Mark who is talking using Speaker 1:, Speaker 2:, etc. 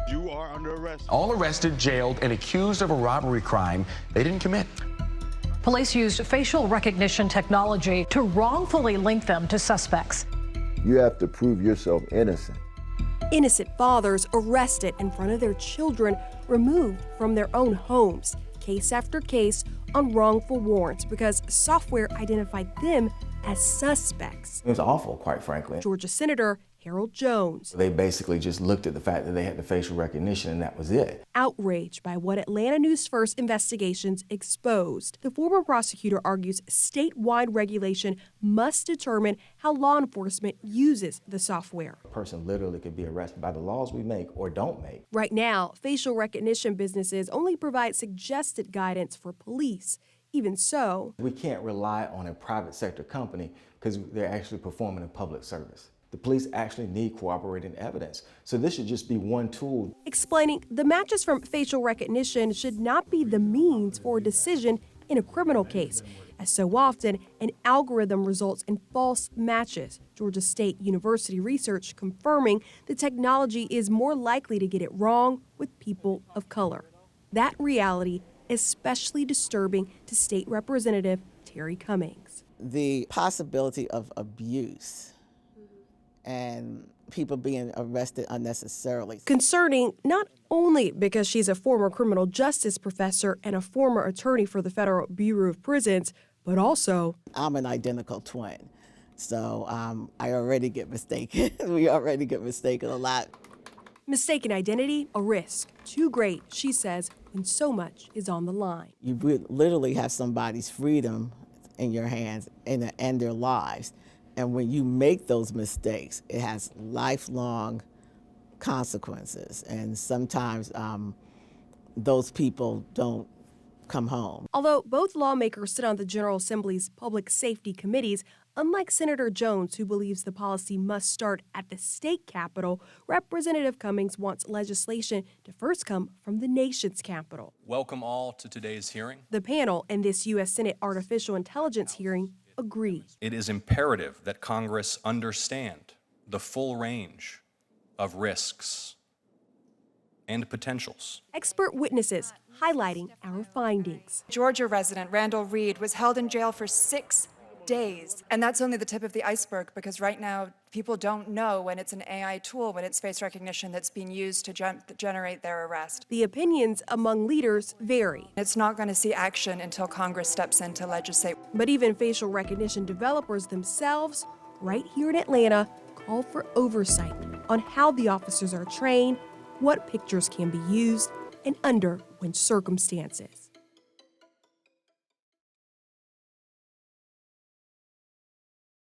Speaker 1: You are under arrest.
Speaker 2: All arrested, jailed, and accused of a robbery crime they didn't commit.
Speaker 3: Police used facial recognition technology to wrongfully link them to suspects.
Speaker 4: You have to prove yourself innocent.
Speaker 5: Innocent fathers arrested in front of their children, removed from their own homes, case after case on wrongful warrants because software identified them as suspects.
Speaker 6: It was awful, quite frankly.
Speaker 5: Georgia Senator Harold Jones.
Speaker 6: They basically just looked at the fact that they had the facial recognition and that was it.
Speaker 5: Outraged by what Atlanta News First investigations exposed, the former prosecutor argues statewide regulation must determine how law enforcement uses the software.
Speaker 6: A person literally could be arrested by the laws we make or don't make.
Speaker 5: Right now, facial recognition businesses only provide suggested guidance for police. Even so,
Speaker 6: we can't rely on a private sector company because they're actually performing a public service. The police actually need corroborating evidence. So this should just be one tool.
Speaker 5: Explaining the matches from facial recognition should not be the means for a decision in a criminal case, as so often an algorithm results in false matches. Georgia State University research confirming the technology is more likely to get it wrong with people of color. That reality especially disturbing to State Representative Terry Cummings.
Speaker 7: The possibility of abuse and people being arrested unnecessarily.
Speaker 5: Concerning not only because she's a former criminal justice professor and a former attorney for the Federal Bureau of Prisons, but also,
Speaker 7: I'm an identical twin, so I already get mistaken. We already get mistaken a lot.
Speaker 5: Mistaken identity, a risk too great, she says, when so much is on the line.
Speaker 7: You literally have somebody's freedom in your hands and their lives. And when you make those mistakes, it has lifelong consequences. And sometimes those people don't come home.
Speaker 5: Although both lawmakers sit on the General Assembly's public safety committees, unlike Senator Jones, who believes the policy must start at the state capitol, Representative Cummings wants legislation to first come from the nation's capital.
Speaker 8: Welcome all to today's hearing.
Speaker 5: The panel in this U.S. Senate artificial intelligence hearing agree.
Speaker 8: It is imperative that Congress understand the full range of risks and potentials.
Speaker 5: Expert witnesses highlighting our findings.
Speaker 9: Georgia resident Randall Reed was held in jail for 6 days. And that's only the tip of the iceberg, because right now people don't know when it's an AI tool, when it's face recognition that's being used to generate their arrest.
Speaker 5: The opinions among leaders vary.
Speaker 9: It's not going to see action until Congress steps in to legislate.
Speaker 5: But even facial recognition developers themselves, right here in Atlanta, call for oversight on how the officers are trained, what pictures can be used, and under which circumstances.